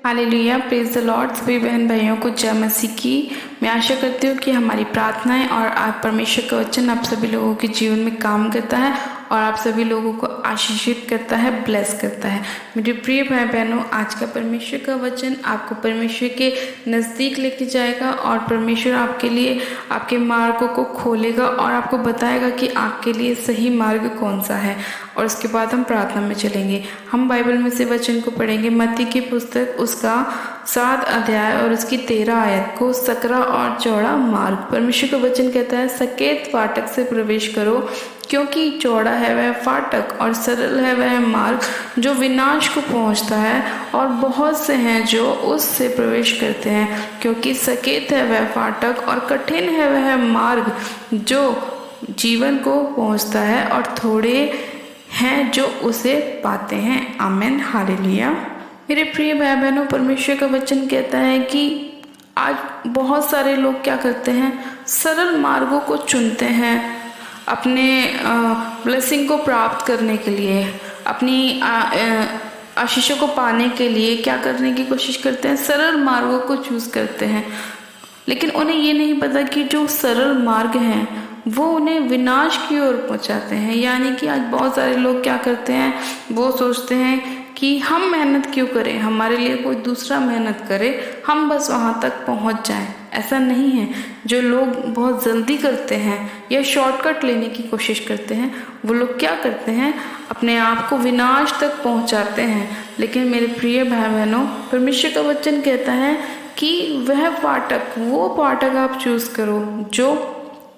Hallelujah, praise the Lord. सभी बहन भाइयों को जय मसीह की। मैं आशा करती हूँ कि हमारी प्रार्थनाएं और आप परमेश्वर का वचन आप सभी लोगों के जीवन में काम करता है और आप सभी लोगों को आशीषित करता है, ब्लेस करता है। मेरे प्रिय भाई बहनों, आज का परमेश्वर का वचन आपको परमेश्वर के नज़दीक लेके जाएगा और परमेश्वर आपके लिए आपके मार्गों को खोलेगा और आपको बताएगा कि आपके लिए सही मार्ग कौन सा है। और उसके बाद हम प्रार्थना में चलेंगे। हम बाइबल में से वचन को पढ़ेंगे। मत्ती की पुस्तक उसका 7 अध्याय और उसकी 13 आयत को, सकरा और चौड़ा मार्ग। परमेश्वर का वचन कहता है, सकेत फाटक से प्रवेश करो, क्योंकि चौड़ा है वह फाटक और सरल है वह मार्ग जो विनाश को पहुंचता है, और बहुत से हैं जो उससे प्रवेश करते हैं। क्योंकि सकेत है वह फाटक और कठिन है वह मार्ग जो जीवन को पहुंचता है, और थोड़े हैं जो उसे पाते हैं। आमीन, हालेलुया। मेरे प्रिय भाई बहनों, परमेश्वर का वचन कहता है कि आज बहुत सारे लोग क्या करते हैं, सरल मार्गों को चुनते हैं अपने ब्लेसिंग को प्राप्त करने के लिए, अपनी आशीषों को पाने के लिए क्या करने की कोशिश करते हैं, सरल मार्गों को चूज करते हैं। लेकिन उन्हें ये नहीं पता कि जो सरल मार्ग हैं वो उन्हें विनाश की ओर पहुंचाते हैं। यानी कि आज बहुत सारे लोग क्या करते हैं, वो सोचते हैं कि हम मेहनत क्यों करें, हमारे लिए कोई दूसरा मेहनत करे, हम बस वहाँ तक पहुँच जाएं। ऐसा नहीं है। जो लोग बहुत जल्दी करते हैं या शॉर्टकट लेने की कोशिश करते हैं, वो लोग क्या करते हैं, अपने आप को विनाश तक पहुँचाते हैं। लेकिन मेरे प्रिय भाई बहनों, परमेश्वर का वचन कहता है कि वह फाटक, वो फाटक आप चूज़ करो जो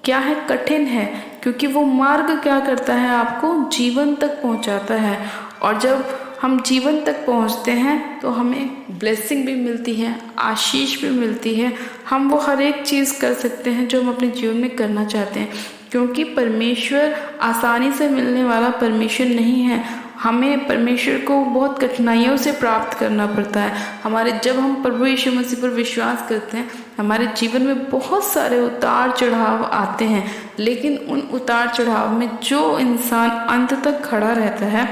क्या है, कठिन है, क्योंकि वो मार्ग क्या करता है, आपको जीवन तक पहुंचाता है। और जब हम जीवन तक पहुंचते हैं तो हमें ब्लेसिंग भी मिलती है, आशीष भी मिलती है। हम वो हर एक चीज़ कर सकते हैं जो हम अपने जीवन में करना चाहते हैं, क्योंकि परमेश्वर आसानी से मिलने वाला परमेश्वर नहीं है। हमें परमेश्वर को बहुत कठिनाइयों से प्राप्त करना पड़ता है। जब हम प्रभु यीशु मसीह पर विश्वास करते हैं, हमारे जीवन में बहुत सारे उतार चढ़ाव आते हैं, लेकिन उन उतार चढ़ाव में जो इंसान अंत तक खड़ा रहता है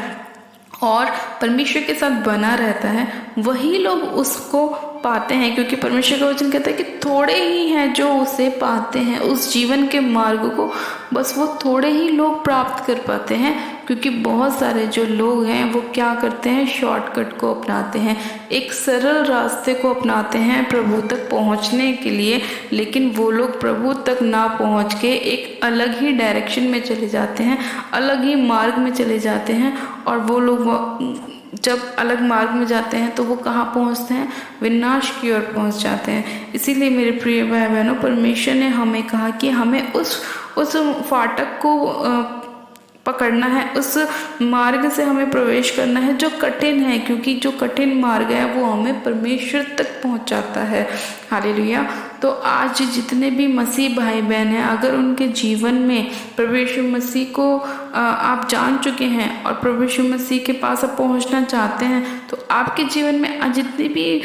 और परमेश्वर के साथ बना रहता है, वही लोग उसको पाते हैं। क्योंकि परमेश्वर का वचन कहता है कि थोड़े ही हैं जो उसे पाते हैं, उस जीवन के मार्ग को बस वो थोड़े ही लोग प्राप्त कर पाते हैं। क्योंकि बहुत सारे जो लोग हैं वो क्या करते हैं, शॉर्टकट को अपनाते हैं, एक सरल रास्ते को अपनाते हैं प्रभु तक पहुंचने के लिए। लेकिन वो लोग प्रभु तक ना पहुंच के एक अलग ही डायरेक्शन में चले जाते हैं, अलग ही मार्ग में चले जाते हैं। और वो लोग जब अलग मार्ग में जाते हैं तो वो कहाँ पहुँचते हैं, विनाश की ओर पहुँच जाते हैं। इसीलिए मेरे प्रिय भाई बहनों, परमेश्वर ने हमें कहा कि हमें उस फाटक को पकड़ना है, उस मार्ग से हमें प्रवेश करना है जो कठिन है, क्योंकि जो कठिन मार्ग है वो हमें परमेश्वर तक पहुंचाता है। हालेलुया। तो आज जितने भी मसीह भाई बहन हैं, अगर उनके जीवन में प्रभु यीशु मसीह को आप जान चुके हैं और प्रभु यीशु मसीह के पास आप पहुंचना चाहते हैं, तो आपके जीवन में आज जितने भी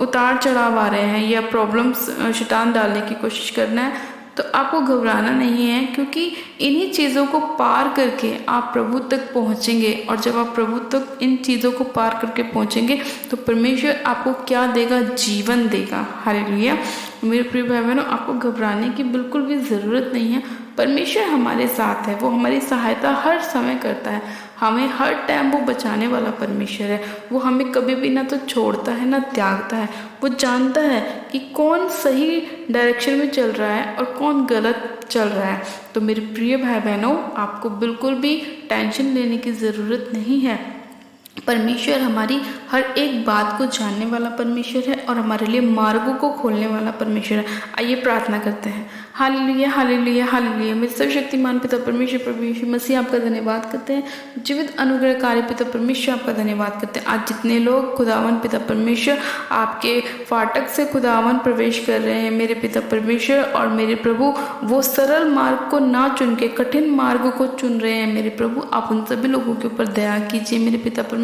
उतार चढ़ाव आ रहे हैं या प्रॉब्लम्स शैतान डालने की कोशिश करना है, तो आपको घबराना नहीं है, क्योंकि इन्हीं चीज़ों को पार करके आप प्रभु तक पहुंचेंगे। और जब आप प्रभु तक इन चीज़ों को पार करके पहुंचेंगे तो परमेश्वर आपको क्या देगा, जीवन देगा। हालेलुया। मेरे प्रिय भाई बहनों, आपको घबराने की बिल्कुल भी ज़रूरत नहीं है। परमेश्वर हमारे साथ है, वो हमारी सहायता हर समय करता है, हमें हर टाइम वो बचाने वाला परमेश्वर है। वो हमें कभी भी ना तो छोड़ता है ना त्यागता है। वो जानता है कि कौन सही डायरेक्शन में चल रहा है और कौन गलत चल रहा है। तो मेरे प्रिय भाई बहनों, आपको बिल्कुल भी टेंशन लेने की ज़रूरत नहीं है। परमेश्वर हमारी हर एक बात को जानने वाला परमेश्वर है और हमारे लिए मार्गों को खोलने वाला परमेश्वर है। आइए प्रार्थना करते हैं। Hallelujah, hallelujah, hallelujah. मेरे सर्वशक्तिमान पिता परमेश्वर प्रभु यीशु मसीह आपका धन्यवाद करते हैं। जीवित अनुग्रहकारी पिता परमेश्वर आपका धन्यवाद करते हैं। आज जितने लोग खुदावन पिता परमेश्वर आपके फाटक से खुदावन प्रवेश कर रहे हैं, मेरे पिता परमेश्वर और मेरे प्रभु, वो सरल मार्ग को ना चुन के कठिन मार्ग को चुन रहे हैं, मेरे प्रभु आप उन सभी लोगों के ऊपर दया कीजिए मेरे पिता परमेश्वर।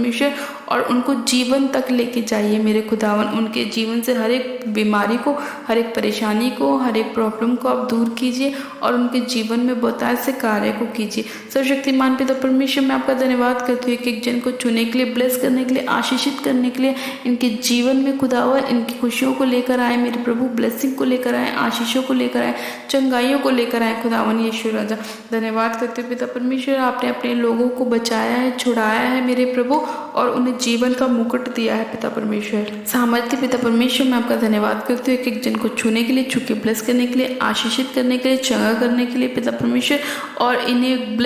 और उनको जीवन तक लेके जाइए मेरे खुदावन। उनके जीवन से हर एक बीमारी को, हर एक परेशानी को, हर एक प्रॉब्लम को आप दूर कीजिए और उनके जीवन में बहुत ऐसे कार्य को कीजिए। सर्वशक्तिमान पिता परमेश्वर, मैं आपका धन्यवाद करती हूँ एक एक जन को चुने के लिए, ब्लेस करने के लिए, आशीषित करने के लिए। इनके जीवन में खुदावन इनकी खुशियों को लेकर आए मेरे प्रभु, ब्लेसिंग को लेकर आए, आशीषों को लेकर आए, चंगाइयों को लेकर आए खुदावन यीशु राजा। धन्यवाद करते हो पिता परमेश्वर, आपने अपने लोगों को बचाया है, छुड़ाया है मेरे प्रभु, और उन्हें जीवन का मुकुट दिया है पिता परमेश्वर। सामर्थ्य पिता परमेश्वर, मैं आपका धन्यवाद करती हूँ एक एक जन को छूने के लिए, छुके ब्लेस करने के लिए, आशीषित करने के लिए, चंगा करने के लिए पिता परमेश्वर, और इन्हें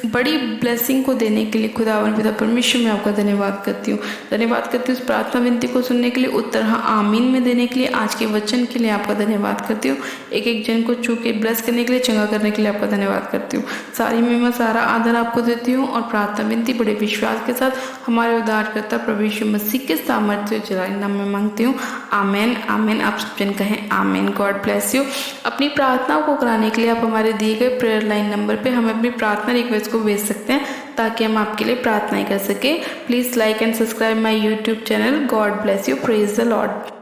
बड़ी ब्लेसिंग को देने के लिए खुदावन पिता परमेश्वर, मैं आपका धन्यवाद करती हूँ। धन्यवाद करती हूँ उस प्रार्थना विनती को सुनने के लिए, उत्तर हाँ आमीन में देने के लिए, आज के वचन के लिए आपका धन्यवाद करती हूँ। एक एक जन को छू के ब्लेस करने के लिए, चंगा करने के लिए आपका धन्यवाद करती हूँ। सारी महिमा, सारा आदर आपको देती हूँ और प्रार्थना विनती बड़े विश्वास के साथ हमारे उद्धारकर्ता प्रभु यीशु मसीह के सामर्थ्य और जलाली नाम में मांगती हूँ। आमेन आमेन। आप सब जन कहें आमेन। God bless you. अपनी प्रार्थनाओं को कराने के लिए आप हमारे दिए गए प्रेयर लाइन नंबर पे हमें अपनी प्रार्थना रिक्वेस्ट को भेज सकते हैं ताकि हम आपके लिए प्रार्थनाएं कर सकें। Please like and subscribe my YouTube channel. God bless you. Praise the Lord.